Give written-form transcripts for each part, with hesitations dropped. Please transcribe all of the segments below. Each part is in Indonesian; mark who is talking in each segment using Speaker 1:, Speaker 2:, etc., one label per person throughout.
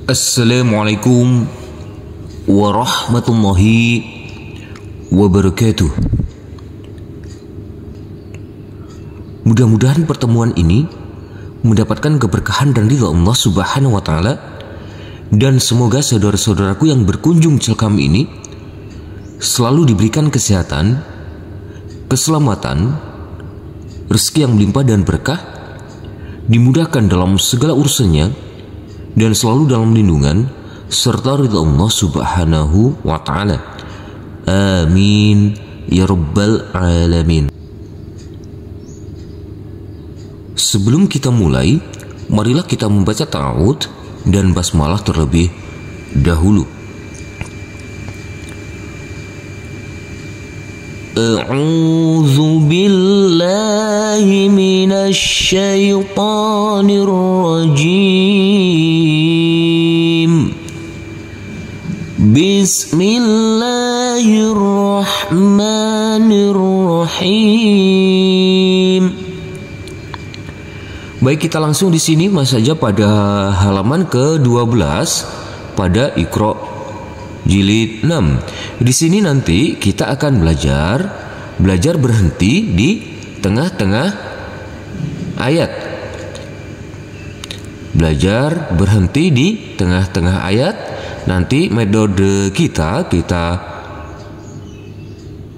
Speaker 1: Assalamualaikum warahmatullahi wabarakatuh. Mudah-mudahan pertemuan ini mendapatkan keberkahan dan ridha Allah Subhanahu wa taala, dan semoga saudara-saudaraku yang berkunjung channel kami ini selalu diberikan kesehatan, keselamatan, rezeki yang melimpah dan berkah, dimudahkan dalam segala urusannya, dan selalu dalam lindungan serta ridha Allah Subhanahu wa taala. Amin ya rabbal alamin. Sebelum kita mulai, marilah kita membaca ta'awudz dan basmalah terlebih dahulu. A'udzu billahi minasy syaithanir rajim. Bismillahirrahmanirrahim. Baik, kita langsung di sini saja pada halaman ke-12 pada Iqra jilid 6. Di sini nanti kita akan belajar berhenti di tengah-tengah ayat. Belajar berhenti di tengah-tengah ayat. Nanti metode kita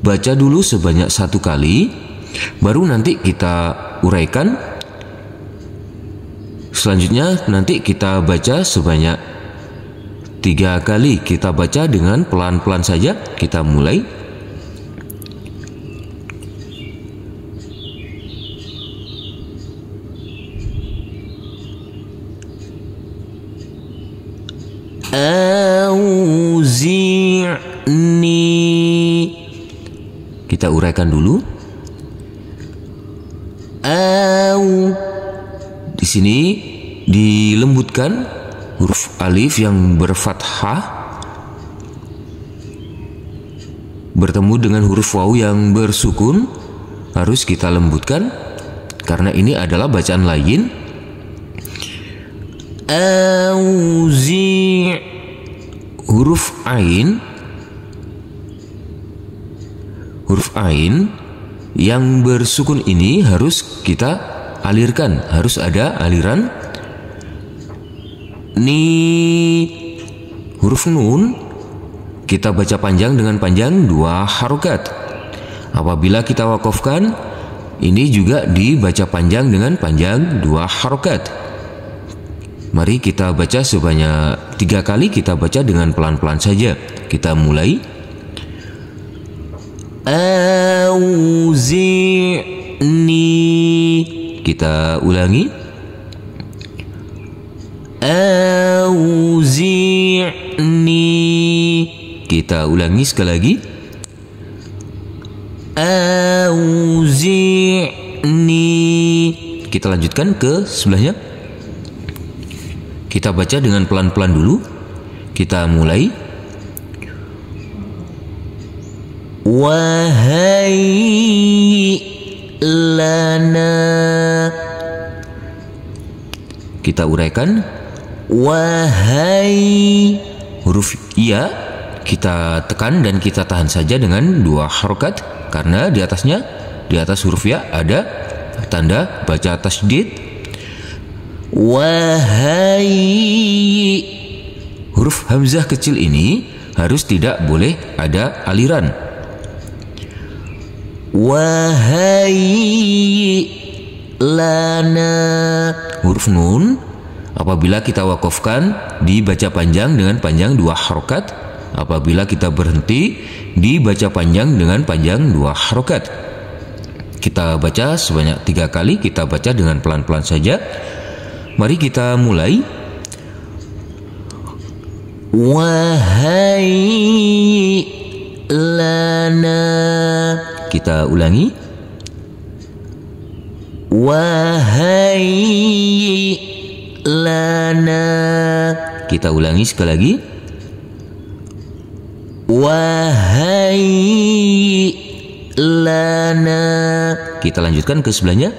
Speaker 1: baca dulu sebanyak 1 kali, baru nanti kita uraikan. Selanjutnya nanti kita baca sebanyak 3 kali. Kita baca dengan pelan-pelan saja. Kita mulai. Auzi'ni. Kita uraikan dulu. Di sini dilembutkan huruf alif yang berfathah bertemu dengan huruf waw yang bersukun, harus kita lembutkan karena ini adalah bacaan lain. Auzi, huruf ain yang bersukun ini harus kita alirkan, harus ada aliran. Ni, huruf nun kita baca panjang dengan panjang 2 harokat. Apabila kita wakofkan, ini juga dibaca panjang dengan panjang 2 harokat. Mari kita baca sebanyak 3 kali. Kita baca dengan pelan-pelan saja. Kita mulai. Auzi'ni. Kita ulangi. Auzi'ni. Kita ulangi sekali lagi. Auzi'ni. Kita lanjutkan ke sebelahnya. Kita baca dengan pelan-pelan dulu. Kita mulai. Wahai lana. Kita uraikan. Wahai, huruf ya kita tekan dan kita tahan saja dengan 2 harokat, karena di atas huruf ya ada tanda baca tasydid. Wahai, huruf hamzah kecil ini harus tidak boleh ada aliran. Wahai lana, huruf nun apabila kita wakofkan dibaca panjang dengan panjang 2 harokat. Apabila kita berhenti dibaca panjang dengan panjang 2 harokat. Kita baca sebanyak 3 kali. Kita baca dengan pelan-pelan saja. Mari kita mulai. Wahai lana. Kita ulangi. Wahai lana. Kita ulangi sekali lagi. Wahai lana. Kita lanjutkan ke sebelahnya.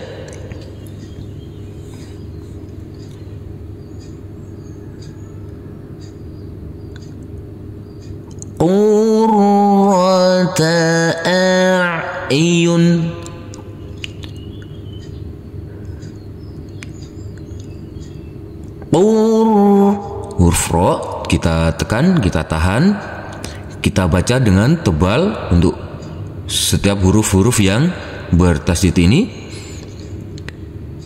Speaker 1: iyun. Huruf ro kita tekan, kita tahan, kita baca dengan tebal untuk setiap huruf-huruf yang bertasdid ini.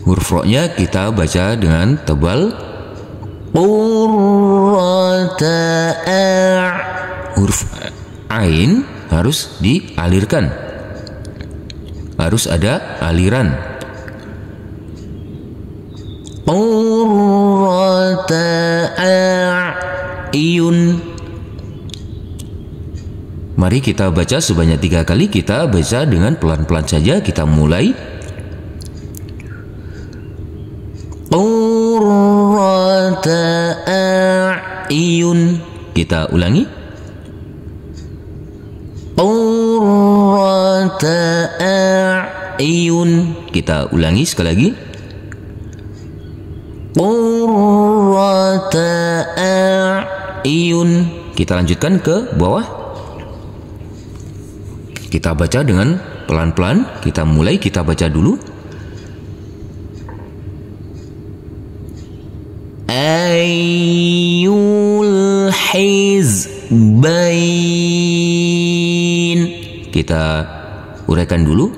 Speaker 1: Huruf ro-nya kita baca dengan tebal. Huruf ain harus dialirkan, harus ada aliran. Iyun. Mari kita baca sebanyak 3 kali. Kita baca dengan pelan-pelan saja. Kita mulai. Iyun. Kita ulangi. Iyun. Kita ulangi sekali lagi. Iyun. Kita lanjutkan ke bawah. Kita baca dengan pelan-pelan. Kita mulai, kita baca dulu. Ayyul hizbain. Kita uraikan dulu.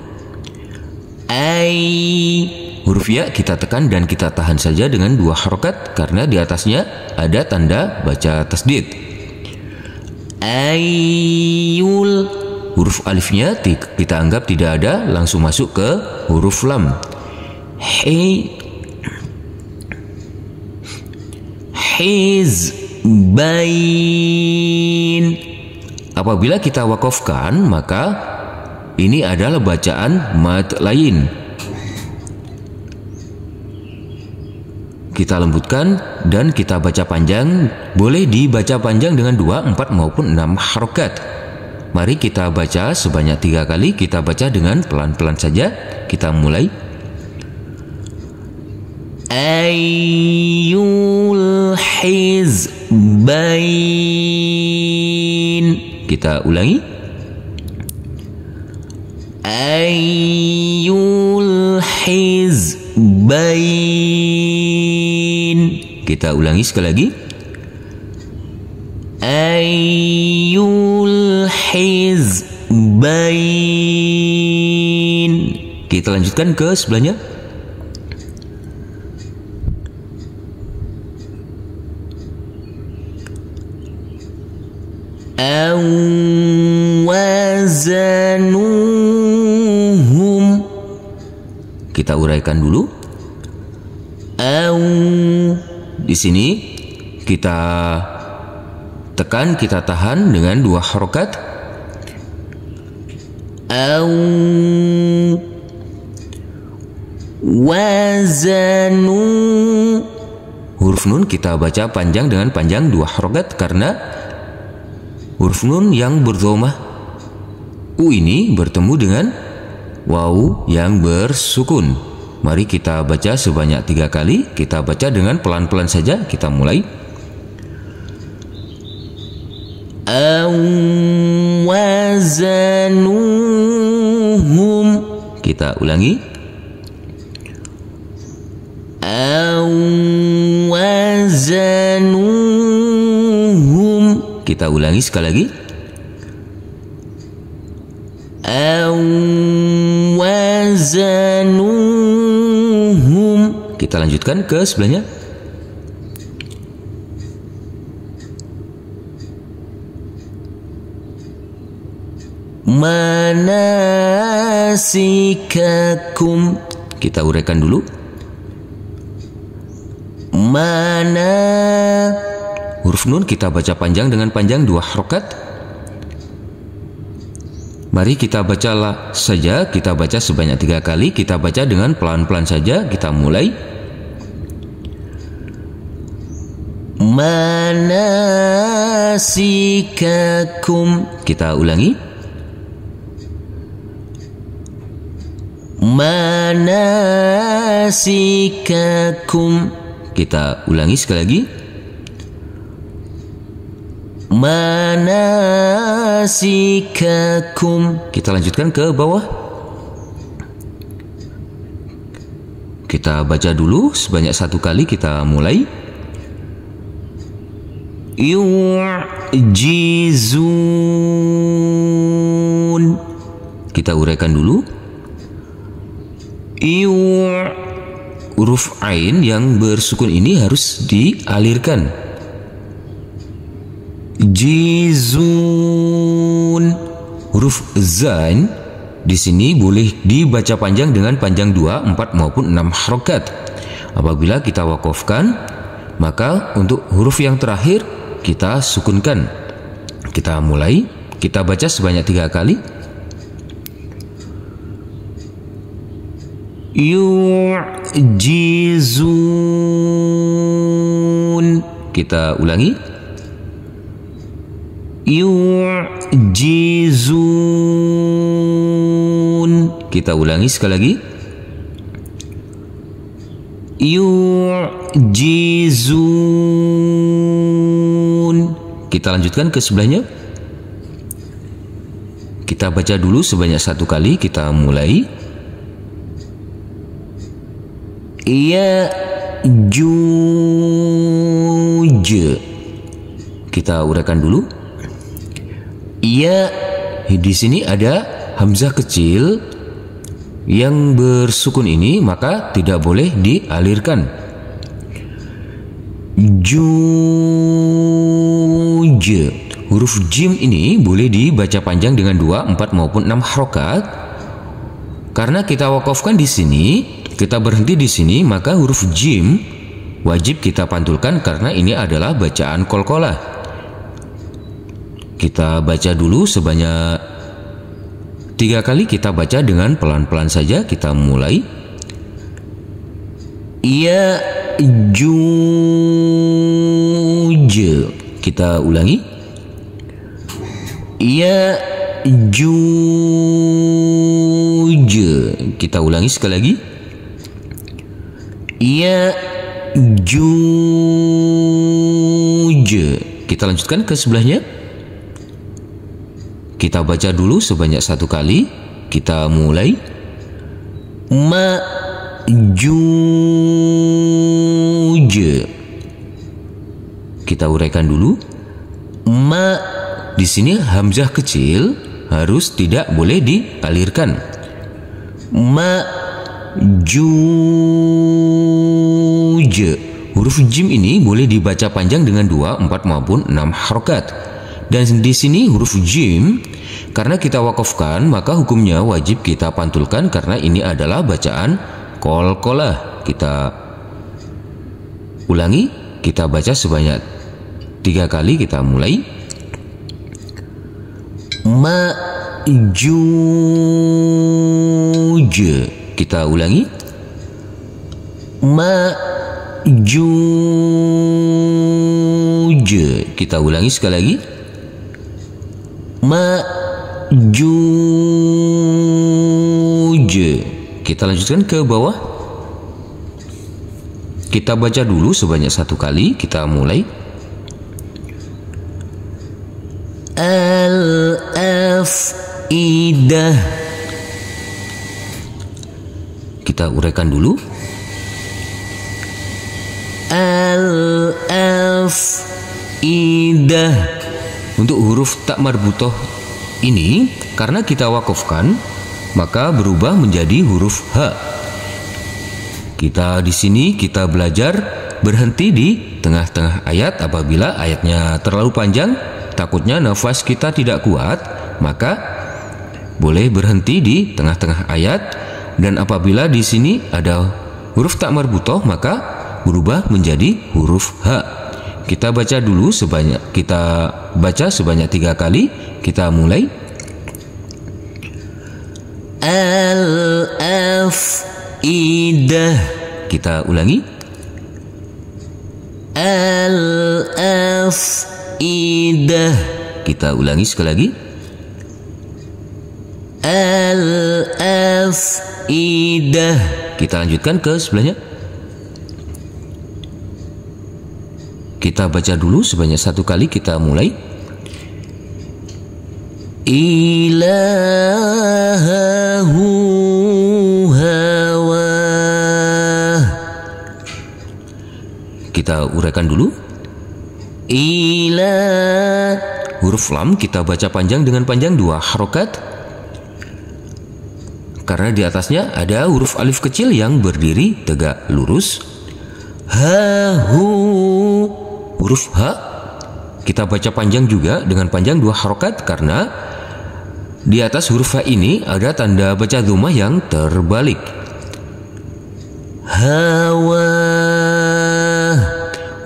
Speaker 1: Huruf ya kita tekan dan kita tahan saja dengan 2 harokat karena di atasnya ada tanda baca tasdid. Ayyul. Huruf alifnya kita anggap tidak ada, langsung masuk ke huruf lam. Hizbain. Apabila kita wakofkan, maka ini adalah bacaan mad lain. Kita lembutkan dan kita baca panjang. Boleh dibaca panjang dengan 2, 4 maupun 6 harokat. Mari kita baca sebanyak 3 kali. Kita baca dengan pelan-pelan saja. Kita mulai. Ayyul hizbain. Kita ulangi. Ayyul hizbain. Kita ulangi sekali lagi. Ayyul hizbain. Kita lanjutkan ke sebelahnya. Awazanuhum. Kita uraikan dulu. Di sini kita tekan, kita tahan dengan 2 harokat. Wazanu. Huruf nun kita baca panjang dengan panjang 2 harokat karena huruf nun yang berdhamah u ini bertemu dengan waw yang bersukun. Mari kita baca sebanyak 3 kali. Kita baca dengan pelan-pelan saja. Kita mulai. Awazanuhum. Kita ulangi. Awazanuhum. Kita ulangi sekali lagi. Awazanuhum. Kita lanjutkan ke sebelahnya. Manasikakum. Kita uraikan dulu. Mana. Huruf nun kita baca panjang dengan panjang 2 harokat. Mari kita bacalah saja. Kita baca sebanyak 3 kali. Kita baca dengan pelan-pelan saja. Kita mulai. Manasikakum. Kita ulangi. Manasikakum. Kita ulangi sekali lagi. manasikakum. Kita lanjutkan ke bawah. Kita baca dulu sebanyak 1 kali, kita mulai. Yu'jizun. Kita uraikan dulu. Huruf ain yang bersukun ini harus dialirkan. Jizun. Huruf zain di sini boleh dibaca panjang dengan panjang 2, 4 maupun 6 harokat. Apabila kita wakofkan, maka untuk huruf yang terakhir kita sukunkan. Kita mulai, kita baca sebanyak 3 kali. Yu'jizun. Kita ulangi. Yu'jizun. Kita ulangi sekali lagi. Yu'jizun. Kita lanjutkan ke sebelahnya. Kita baca dulu sebanyak 1 kali, kita mulai. Ya'juj. Kita uraikan dulu. Ya, di sini ada hamzah kecil yang bersukun ini, maka tidak boleh dialirkan. Juj. Huruf jim ini boleh dibaca panjang dengan 2, 4 maupun 6 harokat. Karena kita wakafkan di sini, kita berhenti di sini, maka huruf jim wajib kita pantulkan karena ini adalah bacaan qalqalah. Kita baca dulu sebanyak 3 kali, kita baca dengan pelan-pelan saja. Kita mulai. Ya'juj. Kita ulangi. Ya'juj. Kita ulangi sekali lagi. Ya'juj. Kita lanjutkan ke sebelahnya. Kita baca dulu sebanyak 1 kali. Kita mulai. Ma'juj. Kita uraikan dulu. Ma, di sini hamzah kecil harus tidak boleh dialirkan. Ma'juj. Huruf jim ini boleh dibaca panjang dengan 2, 4 maupun 6 harokat. Dan di sini huruf jim, karena kita wakafkan, maka hukumnya wajib kita pantulkan karena ini adalah bacaan qalqalah. Kita ulangi, kita baca sebanyak 3 kali, kita mulai. Ma'juj. Kita ulangi. Ma'juj. Kita ulangi sekali lagi. Ma'juj. Kita lanjutkan ke bawah. Kita baca dulu sebanyak 1 kali, kita mulai. Al-afidah. Kita uraikan dulu. Al-afidah. Untuk huruf tak marbutoh ini, karena kita wakafkan, maka berubah menjadi huruf H. Kita di sini kita belajar berhenti di tengah-tengah ayat. Apabila ayatnya terlalu panjang, takutnya nafas kita tidak kuat, maka boleh berhenti di tengah-tengah ayat. Dan apabila di sini ada huruf tak marbutoh, maka berubah menjadi huruf H. Kita baca dulu sebanyak 3 kali. Kita mulai. Al-afidah. Kita ulangi. Al-afidah. Kita ulangi sekali lagi. Al-afidah. Kita lanjutkan ke sebelahnya. Kita baca dulu sebanyak 1 kali, kita mulai. ilahahu hawah. Kita uraikan dulu. Huruf lam kita baca panjang dengan panjang 2 harokat, karena di atasnya ada huruf alif kecil yang berdiri tegak lurus. Huruf ha kita baca panjang juga dengan panjang 2 harokat, karena di atas huruf ha ini ada tanda baca dhammah yang terbalik. Hawa.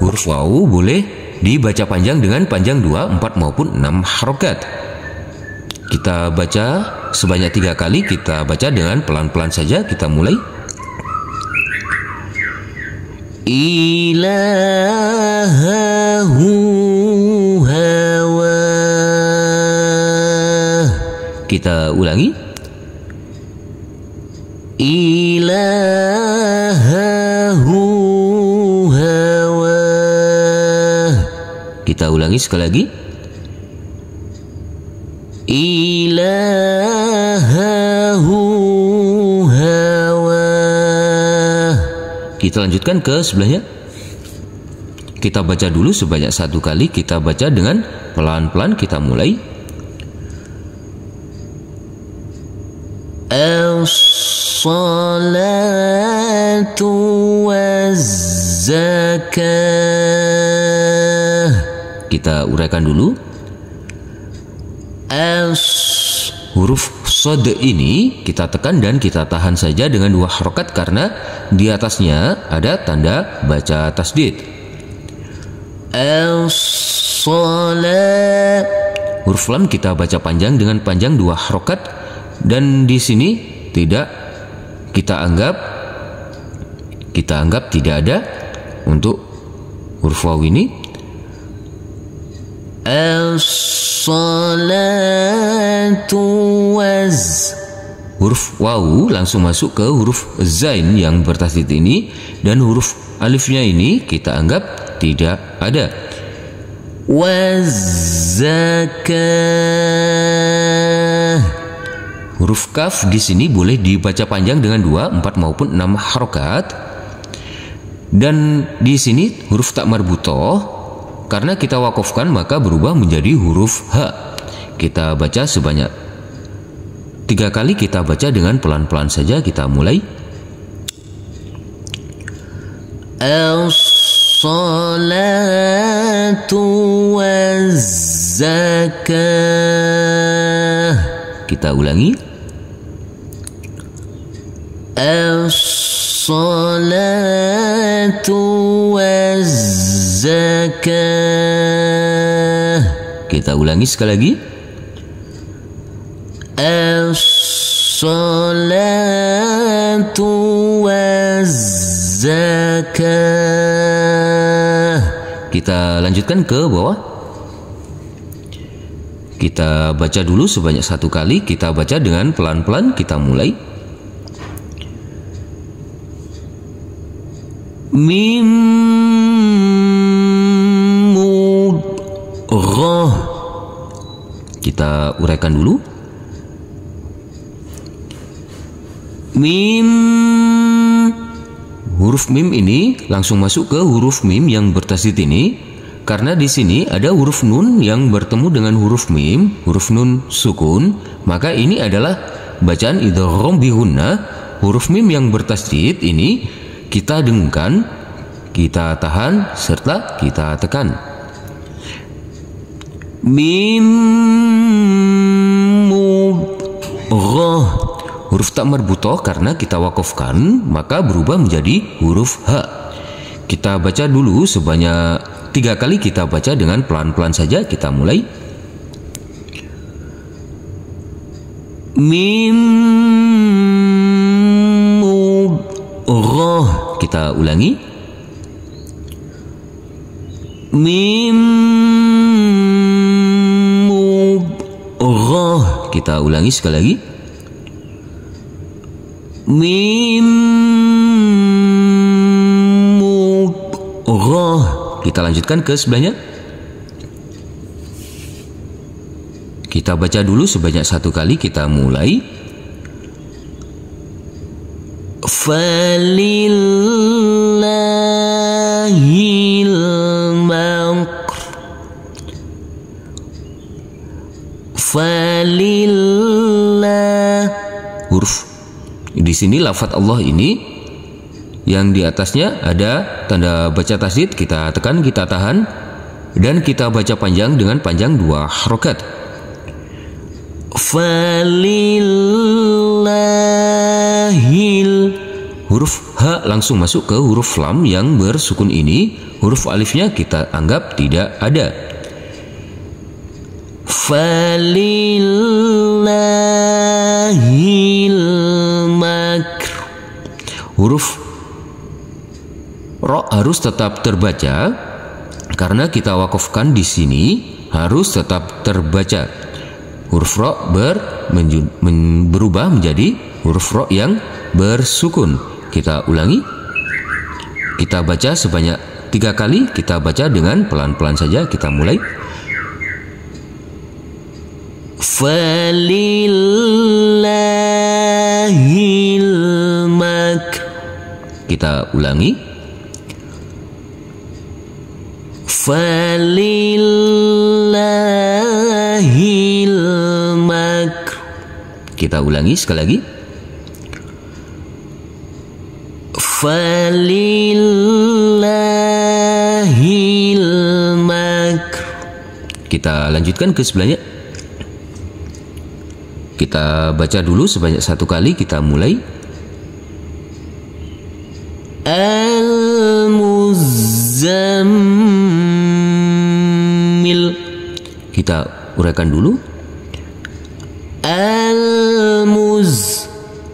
Speaker 1: Huruf wawu boleh dibaca panjang dengan panjang 2, 4 maupun 6 harokat. Kita baca sebanyak 3 kali. Kita baca dengan pelan-pelan saja. Kita mulai. Ilahahu hawa. Kita ulangi. Ilahahu hawa. Kita ulangi sekali lagi. Ilahahu hawa. Kita lanjutkan ke sebelahnya. Kita baca dulu sebanyak 1 kali. Kita baca dengan pelan-pelan. Kita mulai. As-salatu waz-zakah. Kita uraikan dulu. Huruf sod ini kita tekan dan kita tahan saja dengan 2 harokat, karena di atasnya ada tanda baca tasdid. Huruf lam kita baca panjang dengan panjang 2 harokat, dan di sini tidak kita anggap tidak ada untuk huruf waw ini. Huruf waw langsung masuk ke huruf zain yang bertasdid ini, dan huruf alifnya ini kita anggap tidak ada. Waz-zakah. Huruf kaf di sini boleh dibaca panjang dengan 2, 4 maupun 6 harokat. Dan di sini huruf tak marbutoh, karena kita wakofkan maka berubah menjadi huruf ha. Kita baca sebanyak 3 kali. Kita baca dengan pelan-pelan saja. Kita mulai. As-salatu waz-zakah. Kita ulangi. As-salatu waz-zakah. Kita ulangi sekali lagi. As-salatu waz-zakah. Kita lanjutkan ke bawah. Kita baca dulu sebanyak 1 kali. Kita baca dengan pelan-pelan. Kita mulai. Mim mudghah. Kita uraikan dulu. Mim. Huruf mim ini langsung masuk ke huruf mim yang bertasdid ini, karena di sini ada huruf nun yang bertemu dengan huruf mim, huruf nun sukun, maka ini adalah bacaan idgham bihunna. Huruf mim yang bertasdid ini kita dengungkan, kita tahan, serta kita tekan. Mim mudghah. Huruf tak marbutoh karena kita wakofkan maka berubah menjadi huruf ha. Kita baca dulu sebanyak 3 kali. Kita baca dengan pelan-pelan saja. Kita mulai. Mim mudghah. Kita ulangi. Mim mudghah. Kita ulangi sekali lagi. Mim mudghah. Kita lanjutkan ke sebelahnya. Kita baca dulu sebanyak 1 kali, kita mulai. Falillahil makr. Falillah. Huruf di sini lafadz Allah ini yang di atasnya ada tanda baca tasdid, kita tekan, kita tahan, dan kita baca panjang dengan panjang 2 harokat. Falillahil. Huruf H langsung masuk ke huruf lam yang bersukun ini. Huruf alifnya kita anggap tidak ada. Falillahil makr. Huruf ro harus tetap terbaca karena kita wakafkan di sini, harus tetap terbaca. Huruf ro berubah menjadi huruf ro yang bersukun. Kita ulangi. Kita baca sebanyak 3 kali. Kita baca dengan pelan-pelan saja. Kita mulai. Falillahil makr. Kita ulangi. Falillahil makr. Kita ulangi sekali lagi. Falillahil makr. Kita lanjutkan ke sebelahnya. Kita baca dulu sebanyak 1 kali. Kita mulai. Al-Muzammil. Kita uraikan dulu. Al-Muz.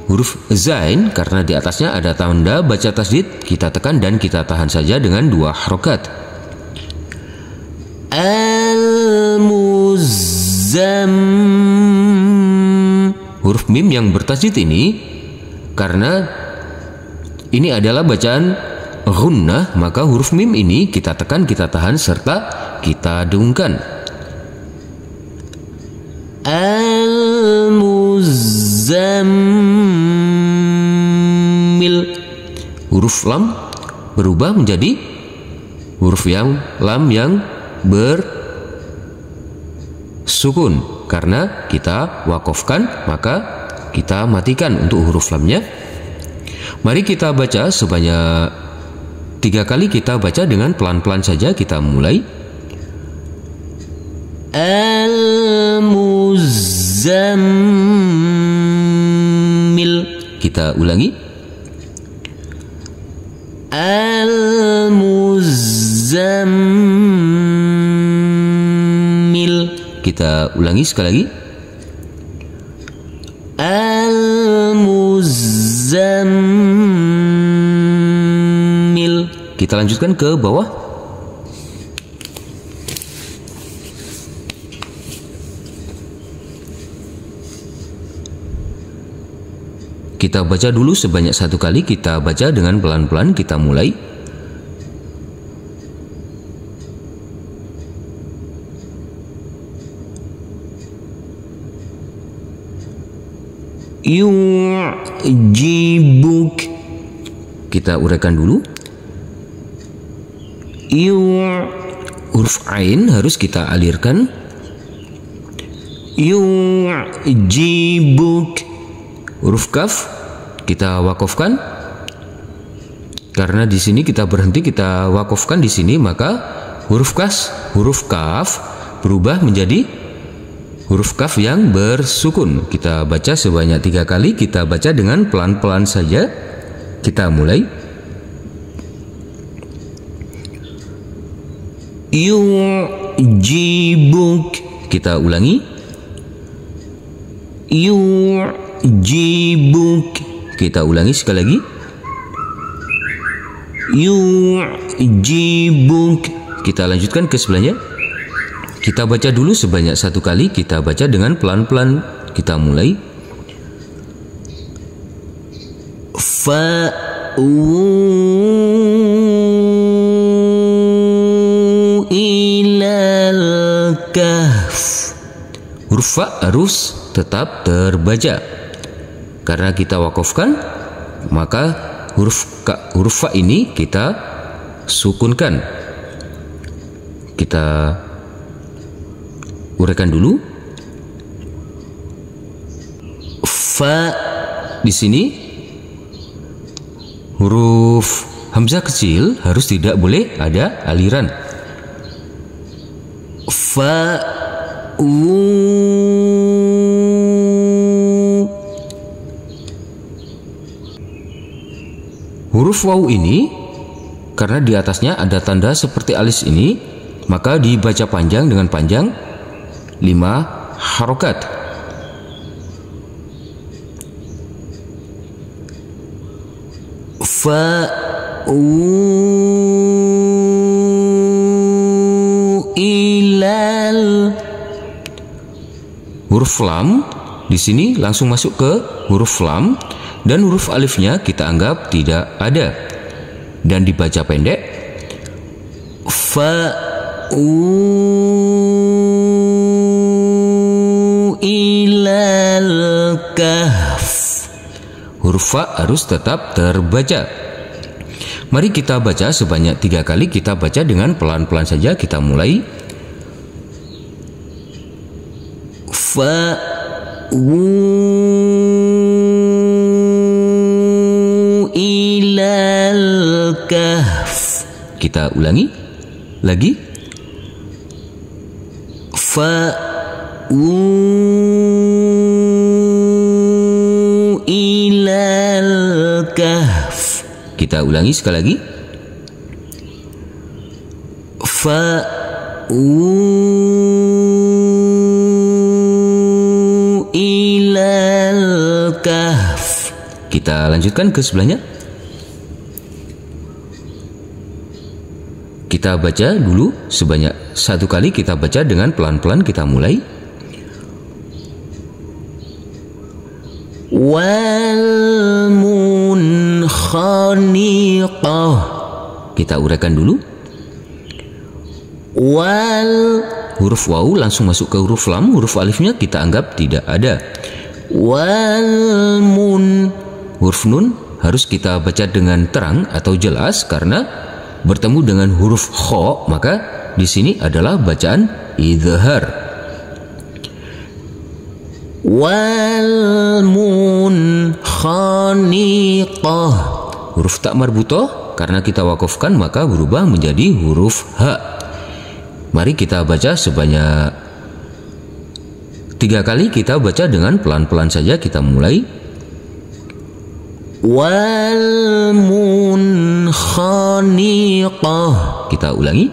Speaker 1: Huruf zain karena di atasnya ada tanda baca tasdid, kita tekan dan kita tahan saja dengan 2 harokat. Huruf mim yang bertasdid ini, karena ini adalah bacaan ghunnah, maka huruf mim ini kita tekan, kita tahan, serta kita dengungkan. Al-Muzammil. Huruf lam berubah menjadi huruf lam yang bersukun. Karena kita wakafkan, maka kita matikan untuk huruf lamnya. Mari kita baca sebanyak 3 kali. Kita baca dengan pelan-pelan saja. Kita mulai. Al-Muzammil. Kita ulangi. Al-Muzammil. Kita ulangi sekali lagi. Al-Muzammil. Kita lanjutkan ke bawah. Kita baca dulu sebanyak 1 kali. Kita baca dengan pelan-pelan. Kita mulai. Yu'jibuk. Kita uraikan dulu. Huruf ain harus kita alirkan. Yu'jibuk. Huruf kaf kita wakafkan. Karena di sini kita berhenti, kita wakafkan di sini, maka huruf kaf berubah menjadi huruf kaf yang bersukun. Kita baca sebanyak 3 kali. Kita baca dengan pelan-pelan saja. Kita mulai. Yu'jibuk. Kita ulangi. Yu'jibuk. Kita ulangi sekali lagi. Yu'jibuk. Kita lanjutkan ke sebelahnya. Kita baca dulu sebanyak 1 kali. Kita baca dengan pelan-pelan. Kita mulai. Ilal kahf. huruf fa harus tetap terbaca. Karena kita wakafkan, maka huruf fa ini kita sukunkan. Kita uraikan dulu. Fa di sini huruf hamzah kecil harus tidak boleh ada aliran. Fa huruf waw ini karena di atasnya ada tanda seperti alis ini, maka dibaca panjang dengan panjang 5 harokat. Ilal. Huruf lam di sini langsung masuk ke huruf lam dan huruf alifnya kita anggap tidak ada dan dibaca pendek. Ilal kahf. Huruf fa harus tetap terbaca. Mari kita baca sebanyak 3 kali. Kita baca dengan pelan-pelan saja. Kita mulai. Fa ilal kahf. Kita ulangi lagi. Fa ilal kahf. Kita ulangi sekali lagi. Fa ilal kahf. Kita lanjutkan ke sebelahnya. Kita baca dulu sebanyak 1 kali. Kita baca dengan pelan-pelan. Kita mulai. Wal munkhaniqah. Kita uraikan dulu. Wal, huruf waw langsung masuk ke huruf lam. Huruf alifnya kita anggap tidak ada. Wal mun, huruf nun harus kita baca dengan terang atau jelas karena bertemu dengan huruf kha, maka di sini adalah bacaan idhar. Wal munkhaniqah. Huruf tak marbutoh karena kita wakafkan maka berubah menjadi huruf ha. Mari kita baca sebanyak 3 kali. Kita baca dengan pelan-pelan saja. Kita mulai. Wal munkhaniqah. Kita ulangi.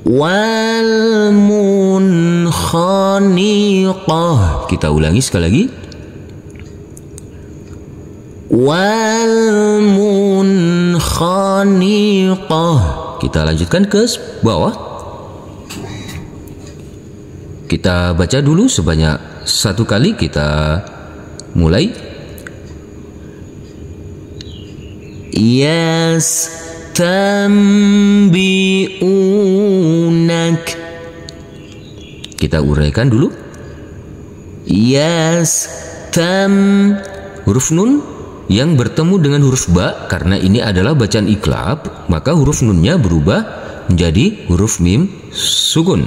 Speaker 1: Wal munkhaniqah. Kita ulangi sekali lagi. Wal munkhaniqah. Kita lanjutkan ke bawah. Kita baca dulu sebanyak 1 kali. Kita mulai. Yastambi'unak. Kita uraikan dulu. Huruf nun yang bertemu dengan huruf ba, karena ini adalah bacaan iklab, maka huruf nunnya berubah menjadi huruf mim sukun.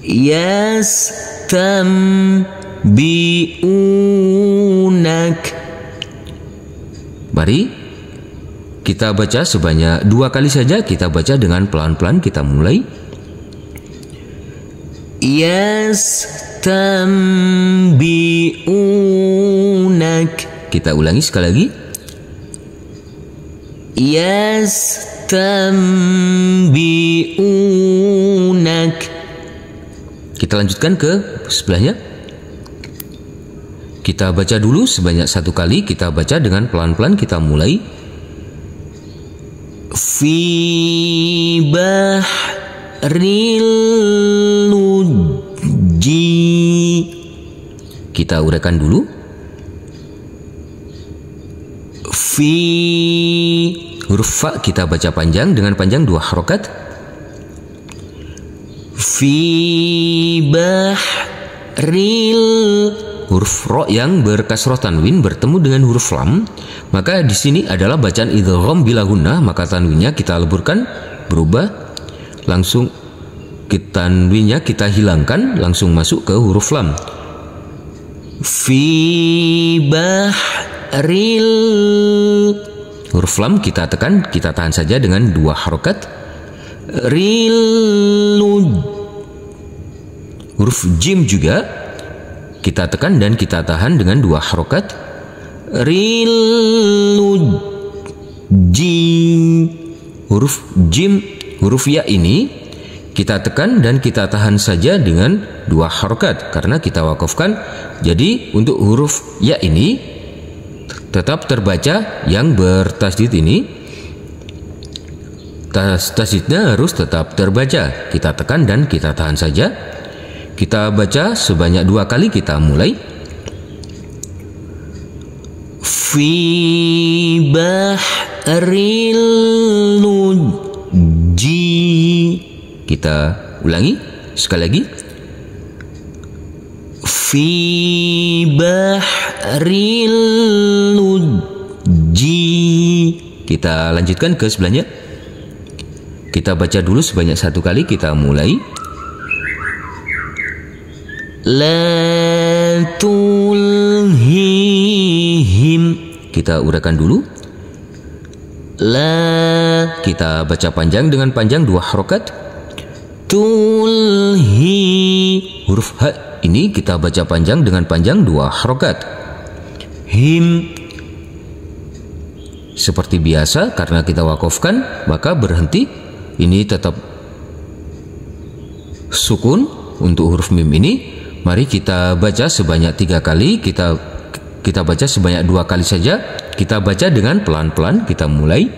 Speaker 1: Yastambi'unak. Mari kita baca sebanyak 2 kali saja. Kita baca dengan pelan-pelan. Kita mulai. Yastambi'unak. Kita ulangi sekali lagi. Yastambi'unak. Kita lanjutkan ke sebelahnya. Kita baca dulu sebanyak 1 kali. Kita baca dengan pelan-pelan. Kita mulai. Fi bahril lujji. Kita uraikan dulu. Fi, huruf fa kita baca panjang dengan panjang 2 harokat. Fi bahril, huruf ro yang berkasroh tanwin bertemu dengan huruf lam, maka di sini adalah bacaan idgham bila gunnah, maka tanwinnya kita leburkan, berubah langsung tanwinnya kita hilangkan, langsung masuk ke huruf lam. Fi bahril, huruf lam kita tekan, kita tahan saja dengan 2 harokat. Rilud, huruf jim juga kita tekan dan kita tahan dengan 2 harokat. Rilud jim, huruf jim, huruf ya ini kita tekan dan kita tahan saja dengan 2 harokat karena kita wakafkan. Jadi untuk huruf ya ini tetap terbaca, yang bertasdid ini tasdidnya harus tetap terbaca. Kita tekan dan kita tahan saja. Kita baca sebanyak 2 kali, kita mulai. Fi bahril lujji, kita ulangi sekali lagi. Fi bahril lujji, kita lanjutkan ke sebelahnya. Kita baca dulu sebanyak 1 kali, kita mulai. La tulhihim, kita uraikan dulu. La, kita baca panjang dengan panjang 2 harokat. Tulhi, huruf ha ini kita baca panjang dengan panjang 2 harokat. Him, seperti biasa karena kita wakafkan maka berhenti, ini tetap sukun untuk huruf mim ini. Mari kita baca sebanyak 3 kali, kita baca sebanyak 2 kali saja. Kita baca dengan pelan-pelan, kita mulai.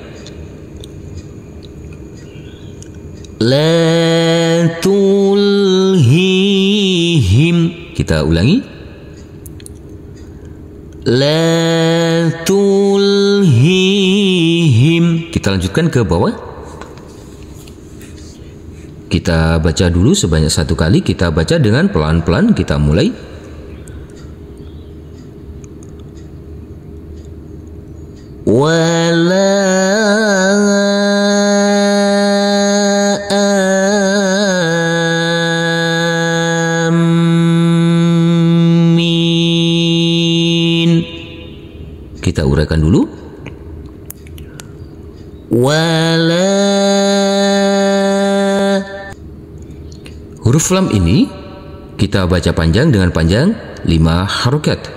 Speaker 1: La tulhihim, kita ulangi. La tulhihim, kita lanjutkan ke bawah. Kita baca dulu sebanyak 1 kali, kita baca dengan pelan-pelan, kita mulai. Wala amin, kita uraikan dulu. Wala, huruf lam ini kita baca panjang dengan panjang 5 harokat.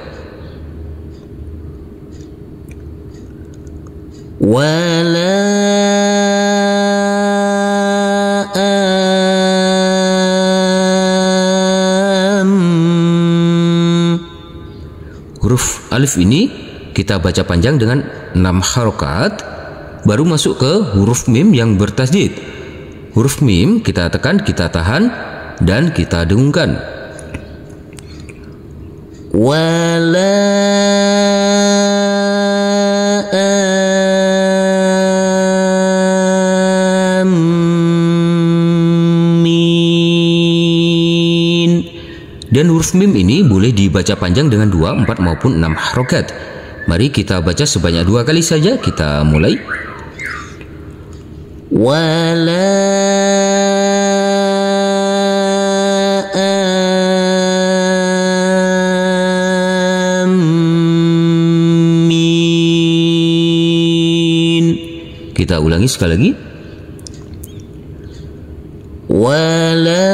Speaker 1: Wala huruf alif ini kita baca panjang dengan 6 harokat, baru masuk ke huruf mim yang bertasdid. Huruf mim kita tekan, kita tahan dan kita dengungkan. Wala amin. Dan huruf mim ini boleh dibaca panjang dengan 2, 4 maupun 6 harokat. Mari kita baca sebanyak 2 kali saja, kita mulai. Wala amin. Kita ulangi sekali lagi. Wala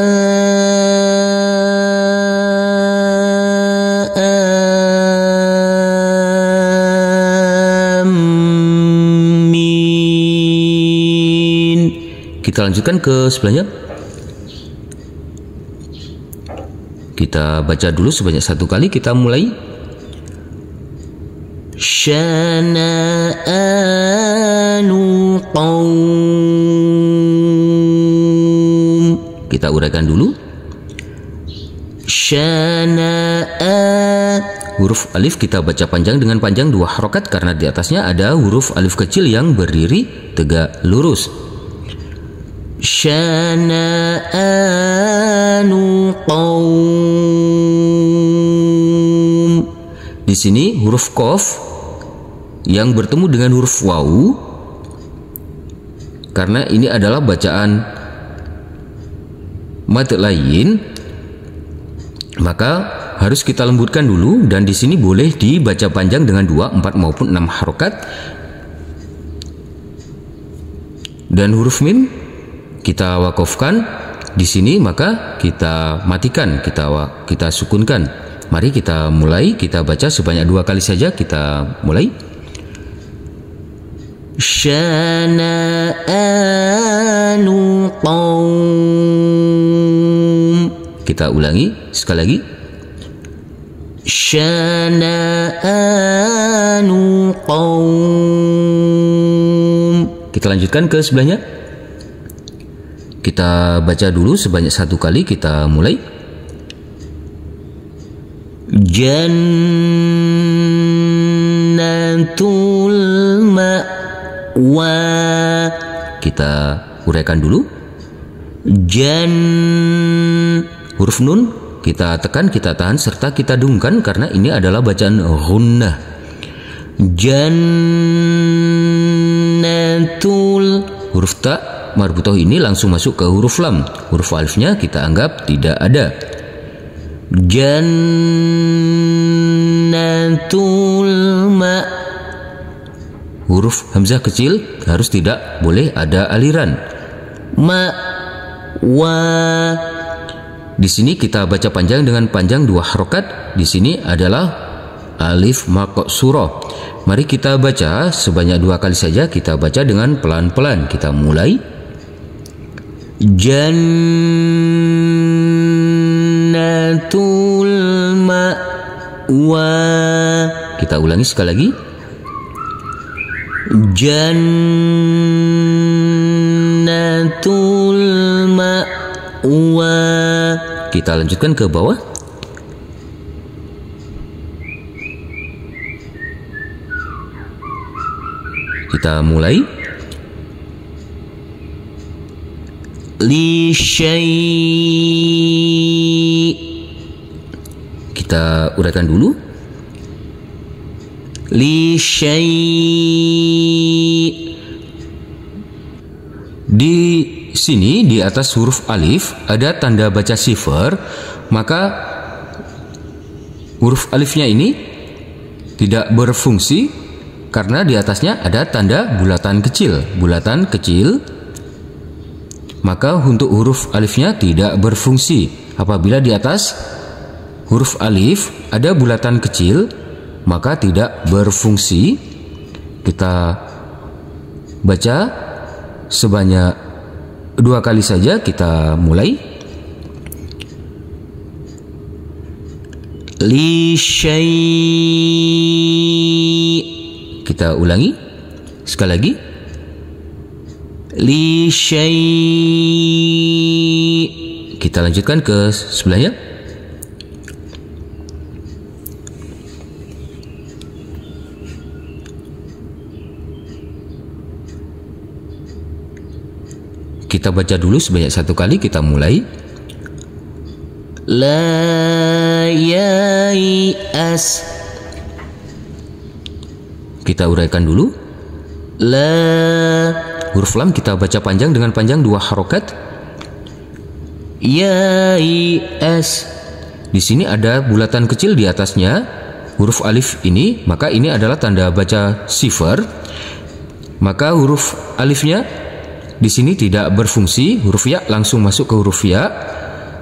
Speaker 1: amin. Kita lanjutkan ke sebelahnya. Kita baca dulu sebanyak 1 kali, kita mulai. Syana'anu qaum, kita uraikan dulu. Syana'a, huruf alif kita baca panjang dengan panjang 2 harokat karena di atasnya ada huruf alif kecil yang berdiri tegak lurus. Syana'anu qaum. Di sini huruf qaf yang bertemu dengan huruf wawu, karena ini adalah bacaan mad lain, maka harus kita lembutkan dulu, dan di sini boleh dibaca panjang dengan 2, 4 maupun 6 harokat. Dan huruf mim kita wakafkan di sini, maka kita matikan, kita sukunkan. Mari kita mulai, kita baca sebanyak 2 kali saja. Kita mulai. Syana'anu qaum. Kita ulangi sekali lagi. Syana'anu qaum. Kita lanjutkan ke sebelahnya. Kita baca dulu sebanyak 1 kali. Kita mulai. Jannatul ma'wa. Kita uraikan dulu. Huruf nun kita tekan, kita tahan, serta kita dungkan, karena ini adalah bacaan ghunnah. Jannatul. Huruf ta marbutah ini langsung masuk ke huruf lam. Huruf alifnya kita anggap tidak ada. Jannatul ma. Huruf hamzah kecil harus tidak boleh ada aliran. Ma wa. Di sini kita baca panjang dengan panjang 2 harokat. Di sini adalah alif maqsurah. Mari kita baca sebanyak 2 kali saja. Kita baca dengan pelan-pelan. Kita mulai. Jannatul ma'wa. Kita ulangi sekali lagi. Jannatul ma'wa. Kita lanjutkan ke bawah. Kita mulai. Li syai'. Kita uraikan dulu. Li syai'. Di sini di atas huruf alif ada tanda baca sifar, maka huruf alifnya ini tidak berfungsi karena di atasnya ada tanda bulatan kecil. Maka untuk huruf alifnya tidak berfungsi. Apabila di atas huruf alif ada bulatan kecil, maka tidak berfungsi. Kita baca sebanyak 2 kali saja. Kita mulai. Li syai'. Kita ulangi sekali lagi. Li syai'. Kita lanjutkan ke sebelahnya. Kita baca dulu sebanyak 1 kali. Kita mulai. La yai'as. Kita uraikan dulu. La. Huruf lam kita baca panjang dengan panjang 2 harokat. Yai'as. Di sini ada bulatan kecil di atasnya huruf alif ini, maka ini adalah tanda baca sifar. Maka huruf alifnya di sini tidak berfungsi. Huruf ya langsung masuk ke huruf ya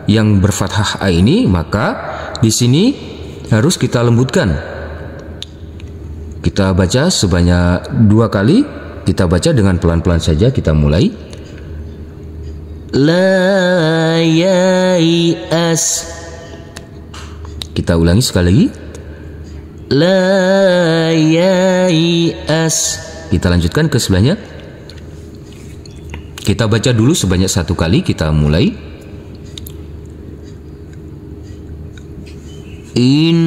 Speaker 1: yang berfathah a ini, maka di sini harus kita lembutkan. Kita baca sebanyak 2 kali. Kita baca dengan pelan-pelan saja. Kita mulai. La yai'as. Kita ulangi sekali lagi. La yai'as. Kita lanjutkan ke sebelahnya. Kita baca dulu sebanyak 1 kali. Kita mulai. Innama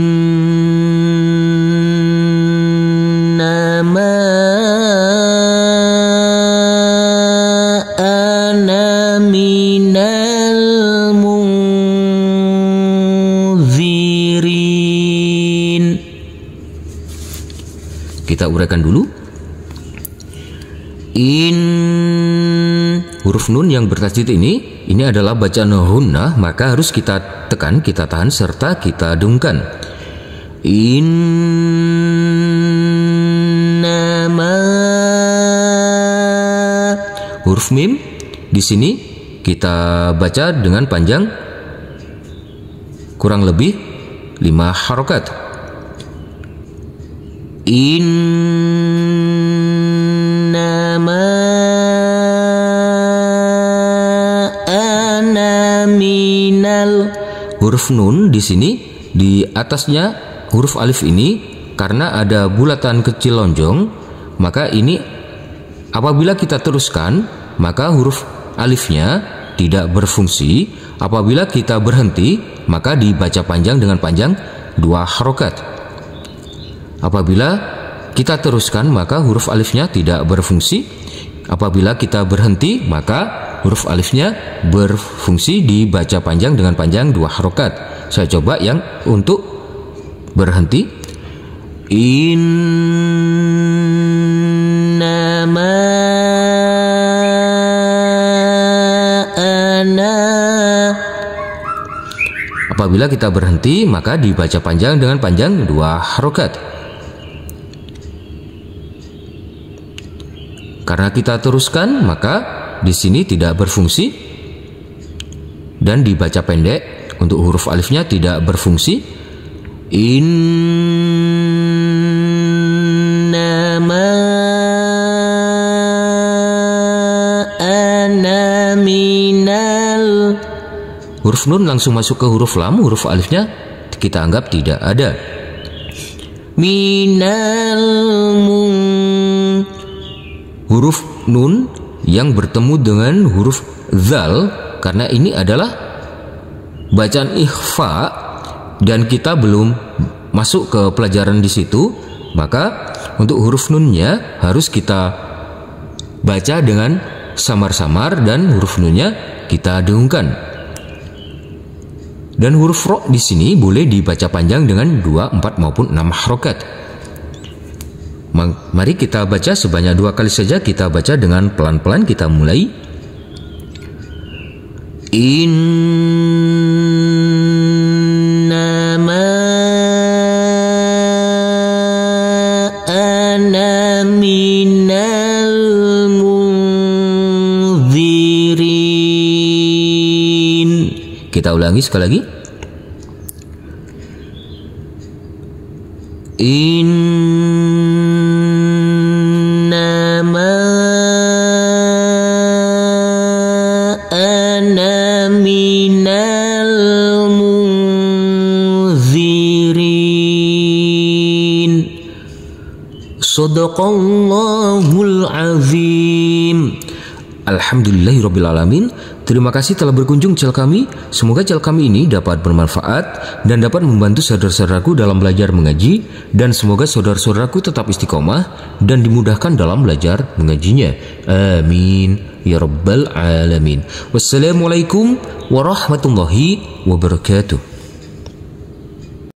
Speaker 1: ana kita uraikan dulu. Huruf nun yang bertasydid ini adalah bacaan hunnah, maka harus kita tekan, kita tahan serta kita dengungkan. Huruf mim di sini kita baca dengan panjang kurang lebih 5 harokat. Huruf nun di sini di atasnya huruf alif ini karena ada bulatan kecil lonjong, maka ini apabila kita teruskan maka huruf alifnya tidak berfungsi. Apabila kita berhenti maka dibaca panjang dengan panjang 2 harokat. Apabila kita teruskan maka huruf alifnya tidak berfungsi. Apabila kita berhenti maka huruf alifnya berfungsi, dibaca panjang dengan panjang 2 harokat. Saya coba yang untuk berhenti. Apabila kita berhenti maka dibaca panjang dengan panjang 2 harokat. Karena kita teruskan maka di sini tidak berfungsi dan dibaca pendek. Untuk huruf alifnya tidak berfungsi. Innama ana minal. Huruf nun langsung masuk ke huruf lam, huruf alifnya kita anggap tidak ada. Minal huruf nun yang bertemu dengan huruf zal, karena ini adalah bacaan ikhfa dan kita belum masuk ke pelajaran di situ, maka untuk huruf nunnya harus kita baca dengan samar-samar dan huruf nunnya kita dengungkan. Dan huruf ro di sini boleh dibaca panjang dengan 2, 4 maupun 6 harokat. Mari kita baca sebanyak 2 kali saja. Kita baca dengan pelan-pelan. Kita mulai. Innama ana minal munzirin. Kita ulangi sekali lagi. Innama ana minal munzirin. Shadaqallahul azim. Alhamdulillahirabbil alamin. Terima kasih telah berkunjung channel kami. Semoga channel kami ini dapat bermanfaat dan dapat membantu saudara-saudaraku dalam belajar mengaji, dan semoga saudara-saudaraku tetap istiqomah dan dimudahkan dalam belajar mengajinya. Amin ya rabbal alamin. Wassalamualaikum warahmatullahi wabarakatuh.